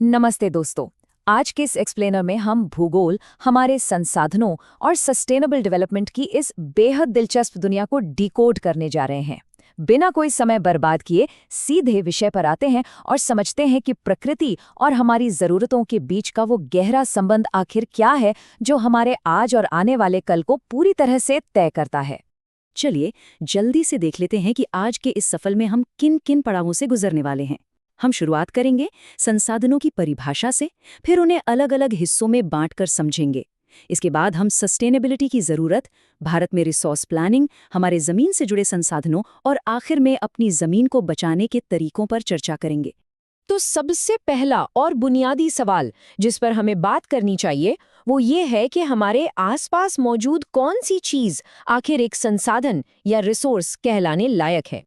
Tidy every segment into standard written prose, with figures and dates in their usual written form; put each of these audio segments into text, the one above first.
नमस्ते दोस्तों। आज के इस एक्सप्लेनर में हम भूगोल, हमारे संसाधनों और सस्टेनेबल डेवलपमेंट की इस बेहद दिलचस्प दुनिया को डिकोड करने जा रहे हैं। बिना कोई समय बर्बाद किए सीधे विषय पर आते हैं और समझते हैं कि प्रकृति और हमारी ज़रूरतों के बीच का वो गहरा संबंध आखिर क्या है जो हमारे आज और आने वाले कल को पूरी तरह से तय करता है। चलिए जल्दी से देख लेते हैं कि आज के इस सफर में हम किन किन पड़ावों से गुजरने वाले हैं। हम शुरुआत करेंगे संसाधनों की परिभाषा से, फिर उन्हें अलग अलग हिस्सों में बांटकर समझेंगे। इसके बाद हम सस्टेनेबिलिटी की ज़रूरत, भारत में रिसोर्स प्लानिंग, हमारे ज़मीन से जुड़े संसाधनों और आखिर में अपनी ज़मीन को बचाने के तरीकों पर चर्चा करेंगे। तो सबसे पहला और बुनियादी सवाल जिस पर हमें बात करनी चाहिए वो ये है कि हमारे आसपास मौजूद कौन सी चीज आखिर एक संसाधन या रिसोर्स कहलाने लायक है।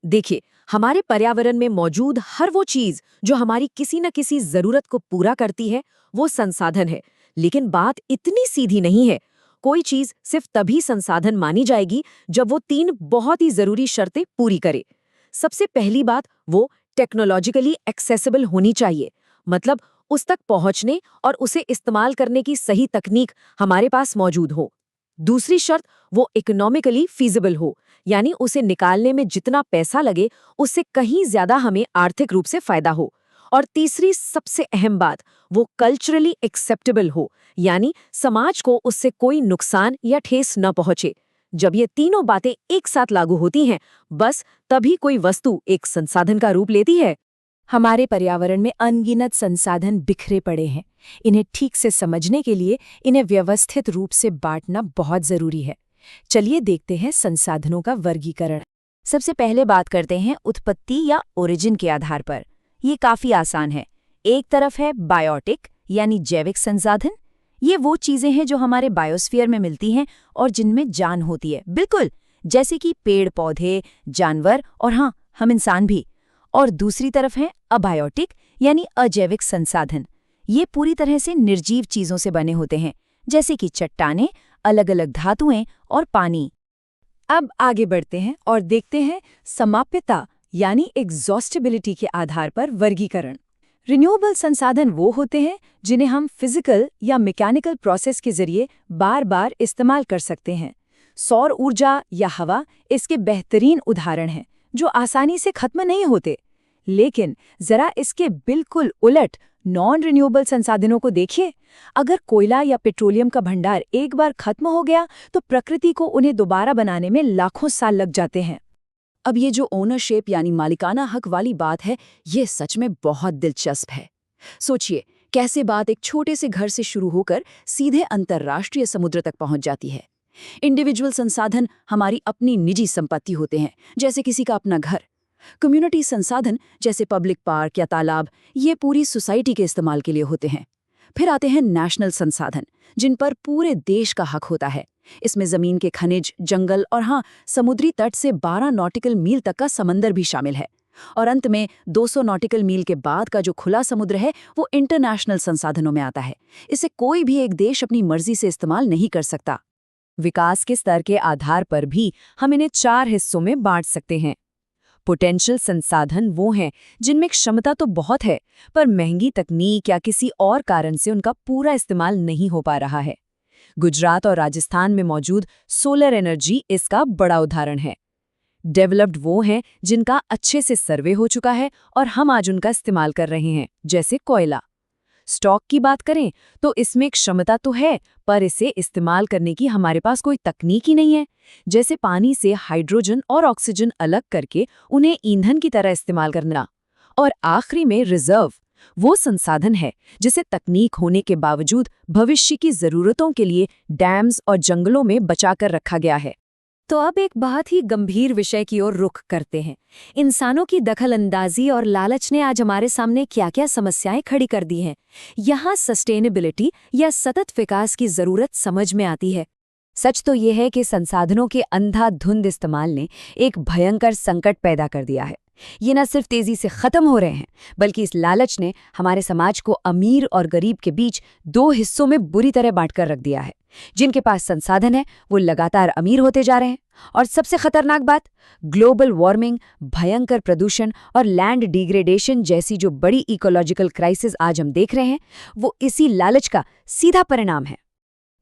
देखिए, हमारे पर्यावरण में मौजूद हर वो चीज जो हमारी किसी न किसी जरूरत को पूरा करती है वो संसाधन है। लेकिन बात इतनी सीधी नहीं है। कोई चीज सिर्फ तभी संसाधन मानी जाएगी जब वो 3 बहुत ही जरूरी शर्तें पूरी करे। सबसे पहली बात, वो टेक्नोलॉजिकली एक्सेसिबल होनी चाहिए, मतलब उस तक पहुंचने और उसे इस्तेमाल करने की सही तकनीक हमारे पास मौजूद हो। दूसरी शर्त, वो इकोनॉमिकली फीजिबल हो, यानी उसे निकालने में जितना पैसा लगे उससे कहीं ज्यादा हमें आर्थिक रूप से फायदा हो। और तीसरी सबसे अहम बात, वो कल्चरली एक्सेप्टेबल हो, यानी समाज को उससे कोई नुकसान या ठेस न पहुंचे। जब ये तीनों बातें एक साथ लागू होती हैं, बस तभी कोई वस्तु एक संसाधन का रूप लेती है। हमारे पर्यावरण में अनगिनत संसाधन बिखरे पड़े हैं। इन्हें ठीक से समझने के लिए इन्हें व्यवस्थित रूप से बांटना बहुत जरूरी है। चलिए देखते हैं संसाधनों का वर्गीकरण। सबसे पहले बात करते हैं उत्पत्ति या ओरिजिन के आधार पर। ये काफी आसान है। एक तरफ है बायोटिक यानी जैविक संसाधन। ये वो चीजें हैं जो हमारे बायोस्फीयर में मिलती हैं और जिनमें जान होती है, बिल्कुल जैसे कि पेड़ पौधे, जानवर और हाँ, हम इंसान भी। और दूसरी तरफ है अबायोटिक यानी अजैविक संसाधन। ये पूरी तरह से निर्जीव चीजों से बने होते हैं, जैसे कि चट्टानें, अलग अलग धातुएं और पानी। अब आगे बढ़ते हैं और देखते हैं समाप्यता यानी एग्जॉस्टिबिलिटी के आधार पर वर्गीकरण। रिन्यूएबल संसाधन वो होते हैं जिन्हें हम फिजिकल या मैकेनिकल प्रोसेस के जरिए बार बार इस्तेमाल कर सकते हैं। सौर ऊर्जा या हवा इसके बेहतरीन उदाहरण हैं, जो आसानी से खत्म नहीं होते। लेकिन जरा इसके बिल्कुल उलट नॉन रिन्यूएबल संसाधनों को देखिए। अगर कोयला या पेट्रोलियम का भंडार एक बार खत्म हो गया तो प्रकृति को उन्हें दोबारा बनाने में लाखों साल लग जाते हैं। अब ये जो ओनरशिप यानी मालिकाना हक वाली बात है, ये सच में बहुत दिलचस्प है। सोचिए कैसे बात एक छोटे से घर से शुरू होकर सीधे अंतर्राष्ट्रीय समुद्र तक पहुंच जाती है। इंडिविजुअल संसाधन हमारी अपनी निजी संपत्ति होते हैं, जैसे किसी का अपना घर। कम्युनिटी संसाधन जैसे पब्लिक पार्क या तालाब, ये पूरी सोसाइटी के इस्तेमाल के लिए होते हैं। फिर आते हैं नेशनल संसाधन, जिन पर पूरे देश का हक होता है। इसमें जमीन के खनिज, जंगल और हाँ, समुद्री तट से 12 नॉटिकल मील तक का समंदर भी शामिल है। और अंत में 200 नॉटिकल मील के बाद का जो खुला समुद्र है वो इंटरनेशनल संसाधनों में आता है। इसे कोई भी एक देश अपनी मर्जी से इस्तेमाल नहीं कर सकता। विकास के स्तर के आधार पर भी हम इन्हें 4 हिस्सों में बांट सकते हैं। पोटेंशियल संसाधन वो हैं जिनमें क्षमता तो बहुत है, पर महंगी तकनीक या किसी और कारण से उनका पूरा इस्तेमाल नहीं हो पा रहा है। गुजरात और राजस्थान में मौजूद सोलर एनर्जी इसका बड़ा उदाहरण है। डेवलप्ड वो हैं जिनका अच्छे से सर्वे हो चुका है और हम आज उनका इस्तेमाल कर रहे हैं, जैसे कोयला। स्टॉक की बात करें तो इसमें क्षमता तो है, पर इसे इस्तेमाल करने की हमारे पास कोई तकनीक ही नहीं है। जैसे पानी से हाइड्रोजन और ऑक्सीजन अलग करके उन्हें ईंधन की तरह इस्तेमाल करना। और आखिरी में रिजर्व, वो संसाधन है जिसे तकनीक होने के बावजूद भविष्य की जरूरतों के लिए डैम्स और जंगलों में बचाकर रखा गया है। तो अब एक बहुत ही गंभीर विषय की ओर रुख करते हैं। इंसानों की दखलंदाजी और लालच ने आज हमारे सामने क्या-क्या समस्याएं खड़ी कर दी हैं। यहाँ सस्टेनेबिलिटी या सतत विकास की जरूरत समझ में आती है। सच तो यह है कि संसाधनों के अंधाधुंध इस्तेमाल ने एक भयंकर संकट पैदा कर दिया है। ये न सिर्फ तेजी से खत्म हो रहे हैं, बल्कि इस लालच ने हमारे समाज को अमीर और गरीब के बीच दो हिस्सों में बुरी तरह बांटकर रख दिया है। जिनके पास संसाधन है वो लगातार अमीर होते जा रहे हैं, और सबसे खतरनाक बात, ग्लोबल वार्मिंग, भयंकर प्रदूषण और लैंड डिग्रेडेशन जैसी जो बड़ी इकोलॉजिकल क्राइसिस आज हम देख रहे हैं, वो इसी लालच का सीधा परिणाम है।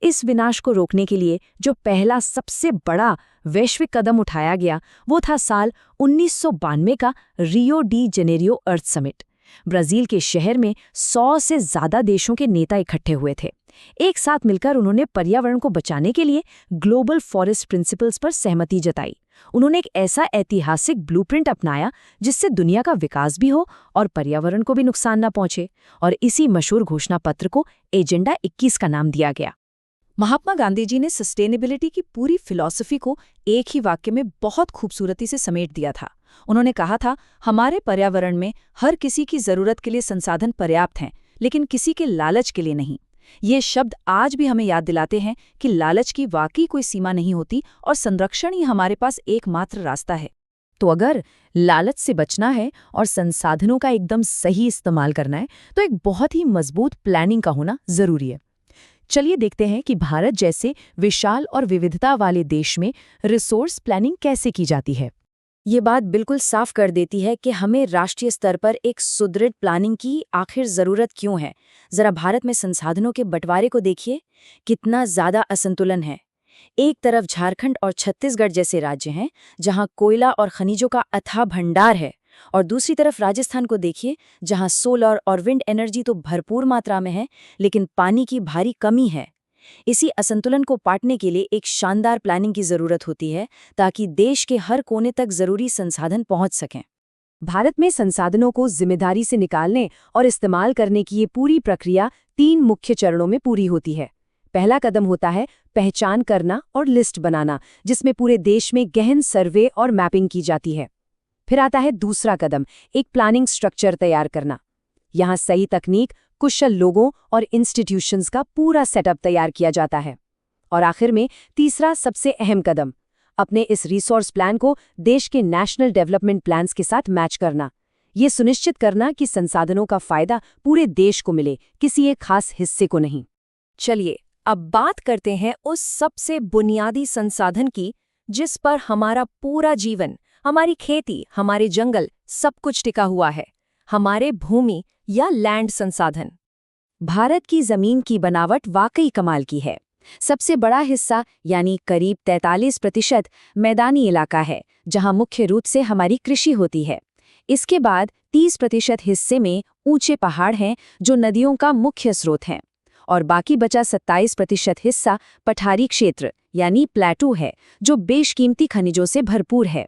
इस विनाश को रोकने के लिए जो पहला सबसे बड़ा वैश्विक कदम उठाया गया वो था साल 1992 का रियो डी जेनेरियो अर्थ समिट। ब्राजील के शहर में 100 से ज्यादा देशों के नेता इकट्ठे हुए थे। एक साथ मिलकर उन्होंने पर्यावरण को बचाने के लिए ग्लोबल फॉरेस्ट प्रिंसिपल्स पर सहमति जताई। उन्होंने एक ऐसा ऐतिहासिक ब्लूप्रिंट अपनाया जिससे दुनिया का विकास भी हो और पर्यावरण को भी नुकसान न पहुंचे, और इसी मशहूर घोषणा पत्र को एजेंडा 21 का नाम दिया गया। महात्मा गांधी जी ने सस्टेनेबिलिटी की पूरी फिलॉसफी को एक ही वाक्य में बहुत खूबसूरती से समेट दिया था। उन्होंने कहा था, हमारे पर्यावरण में हर किसी की जरूरत के लिए संसाधन पर्याप्त हैं, लेकिन किसी के लालच के लिए नहीं। ये शब्द आज भी हमें याद दिलाते हैं कि लालच की वाकई कोई सीमा नहीं होती और संरक्षण ही हमारे पास एकमात्र रास्ता है। तो अगर लालच से बचना है और संसाधनों का एकदम सही इस्तेमाल करना है, तो एक बहुत ही मजबूत प्लानिंग का होना जरूरी है। चलिए देखते हैं कि भारत जैसे विशाल और विविधता वाले देश में रिसोर्स प्लानिंग कैसे की जाती है। ये बात बिल्कुल साफ कर देती है कि हमें राष्ट्रीय स्तर पर एक सुदृढ़ प्लानिंग की आखिर ज़रूरत क्यों है। ज़रा भारत में संसाधनों के बंटवारे को देखिए, कितना ज़्यादा असंतुलन है। एक तरफ झारखंड और छत्तीसगढ़ जैसे राज्य हैं, जहां कोयला और खनिजों का अथाह भंडार है, और दूसरी तरफ राजस्थान को देखिए, जहां सोलर और विंड एनर्जी तो भरपूर मात्रा में है, लेकिन पानी की भारी कमी है। इसी असंतुलन को पाटने के लिए एक शानदार प्लानिंग की जरूरत होती है, ताकि देश के हर कोने तक जरूरी संसाधन पहुंच सकें। भारत में संसाधनों को जिम्मेदारी से निकालने और इस्तेमाल करने की ये पूरी प्रक्रिया 3 मुख्य चरणों में पूरी होती है। पहला कदम होता है पहचान करना और लिस्ट बनाना, जिसमें पूरे देश में गहन सर्वे और मैपिंग की जाती है। फिर आता है दूसरा कदम, एक प्लानिंग स्ट्रक्चर तैयार करना। यहाँ सही तकनीक, कुशल लोगों और इंस्टीट्यूशंस का पूरा सेटअप तैयार किया जाता है। और आखिर में तीसरा सबसे अहम कदम, अपने इस रिसोर्स प्लान को देश के नेशनल डेवलपमेंट प्लान्स के साथ मैच करना। ये सुनिश्चित करना कि संसाधनों का फायदा पूरे देश को मिले, किसी एक खास हिस्से को नहीं। चलिए अब बात करते हैं उस सबसे बुनियादी संसाधन की, जिस पर हमारा पूरा जीवन, हमारी खेती, हमारे जंगल, सब कुछ टिका हुआ है, हमारे भूमि या लैंड संसाधन। भारत की जमीन की बनावट वाकई कमाल की है। सबसे बड़ा हिस्सा यानी करीब 43% मैदानी इलाका है, जहां मुख्य रूप से हमारी कृषि होती है। इसके बाद 30% हिस्से में ऊंचे पहाड़ हैं, जो नदियों का मुख्य स्रोत हैं, और बाकी बचा 27% हिस्सा पठारी क्षेत्र यानी प्लेटू है, जो बेशकीमती खनिजों से भरपूर है।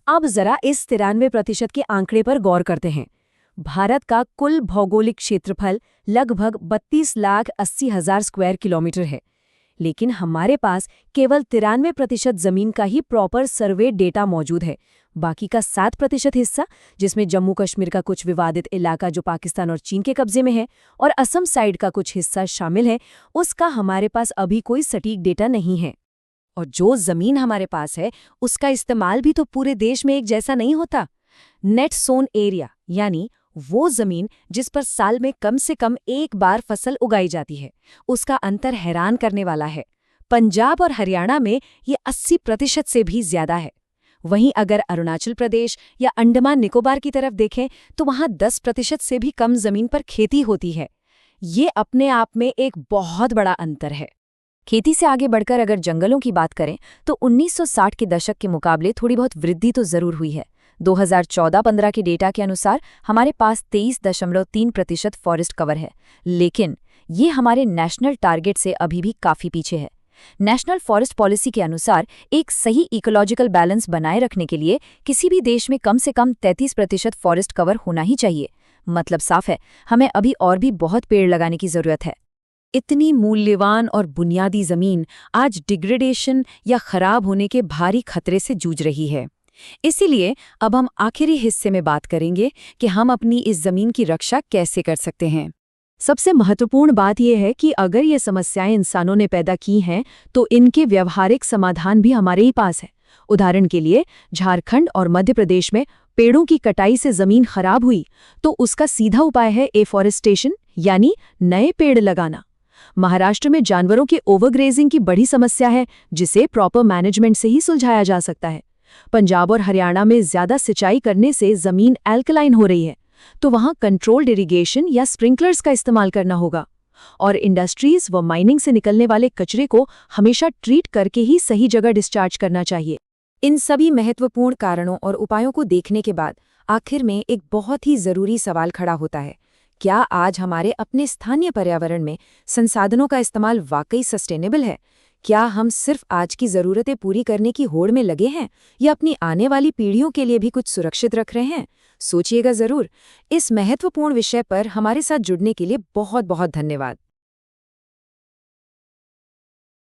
अब जरा इस 93% के आंकड़े पर गौर करते हैं। भारत का कुल भौगोलिक क्षेत्रफल लगभग 32,80,000 स्क्वायर किलोमीटर है, लेकिन हमारे पास केवल 93% जमीन का ही प्रॉपर सर्वे डेटा मौजूद है। बाकी का 7% हिस्सा, जिसमें जम्मू कश्मीर का कुछ विवादित इलाका जो पाकिस्तान और चीन के कब्जे में है, और असम साइड का कुछ हिस्सा शामिल है, उसका हमारे पास अभी कोई सटीक डेटा नहीं है। और जो जमीन हमारे पास है, उसका इस्तेमाल भी तो पूरे देश में एक जैसा नहीं होता। नेट सोन एरिया यानी वो जमीन जिस पर साल में कम से कम एक बार फसल उगाई जाती है, उसका अंतर हैरान करने वाला है। पंजाब और हरियाणा में ये 80% से भी ज्यादा है। वहीं अगर अरुणाचल प्रदेश या अंडमान निकोबार की तरफ देखें, तो वहां 10% से भी कम जमीन पर खेती होती है। ये अपने आप में एक बहुत बड़ा अंतर है। खेती से आगे बढ़कर अगर जंगलों की बात करें, तो 1960 के दशक के मुकाबले थोड़ी बहुत वृद्धि तो जरूर हुई है। 2014-15 के डेटा के अनुसार हमारे पास 23.3% फॉरेस्ट कवर है, लेकिन ये हमारे नेशनल टारगेट से अभी भी काफी पीछे है। नेशनल फॉरेस्ट पॉलिसी के अनुसार एक सही इकोलॉजिकल बैलेंस बनाए रखने के लिए किसी भी देश में कम से कम 33% फॉरेस्ट कवर होना ही चाहिए। मतलब साफ है, हमें अभी और भी बहुत पेड़ लगाने की जरूरत है। इतनी मूल्यवान और बुनियादी जमीन आज डिग्रेडेशन या खराब होने के भारी खतरे से जूझ रही है। इसीलिए अब हम आखिरी हिस्से में बात करेंगे कि हम अपनी इस जमीन की रक्षा कैसे कर सकते हैं। सबसे महत्वपूर्ण बात यह है कि अगर ये समस्याएं इंसानों ने पैदा की हैं, तो इनके व्यवहारिक समाधान भी हमारे ही पास है। उदाहरण के लिए झारखंड और मध्य प्रदेश में पेड़ों की कटाई से जमीन खराब हुई तो उसका सीधा उपाय है एफॉरेस्टेशन यानी नए पेड़ लगाना। महाराष्ट्र में जानवरों के ओवरग्रेजिंग की बड़ी समस्या है जिसे प्रॉपर मैनेजमेंट से ही सुलझाया जा सकता है। पंजाब और हरियाणा में ज्यादा सिंचाई करने से जमीन एल्कलाइन हो रही है तो वहां कंट्रोल्ड इरिगेशन या स्प्रिंकलर्स का इस्तेमाल करना होगा। और इंडस्ट्रीज व माइनिंग से निकलने वाले कचरे को हमेशा ट्रीट करके ही सही जगह डिस्चार्ज करना चाहिए। इन सभी महत्वपूर्ण कारणों और उपायों को देखने के बाद आखिर में एक बहुत ही जरूरी सवाल खड़ा होता है, क्या आज हमारे अपने स्थानीय पर्यावरण में संसाधनों का इस्तेमाल वाकई सस्टेनेबल है? क्या हम सिर्फ आज की जरूरतें पूरी करने की होड़ में लगे हैं या अपनी आने वाली पीढ़ियों के लिए भी कुछ सुरक्षित रख रहे हैं? सोचिएगा जरूर। इस महत्वपूर्ण विषय पर हमारे साथ जुड़ने के लिए बहुत बहुत धन्यवाद।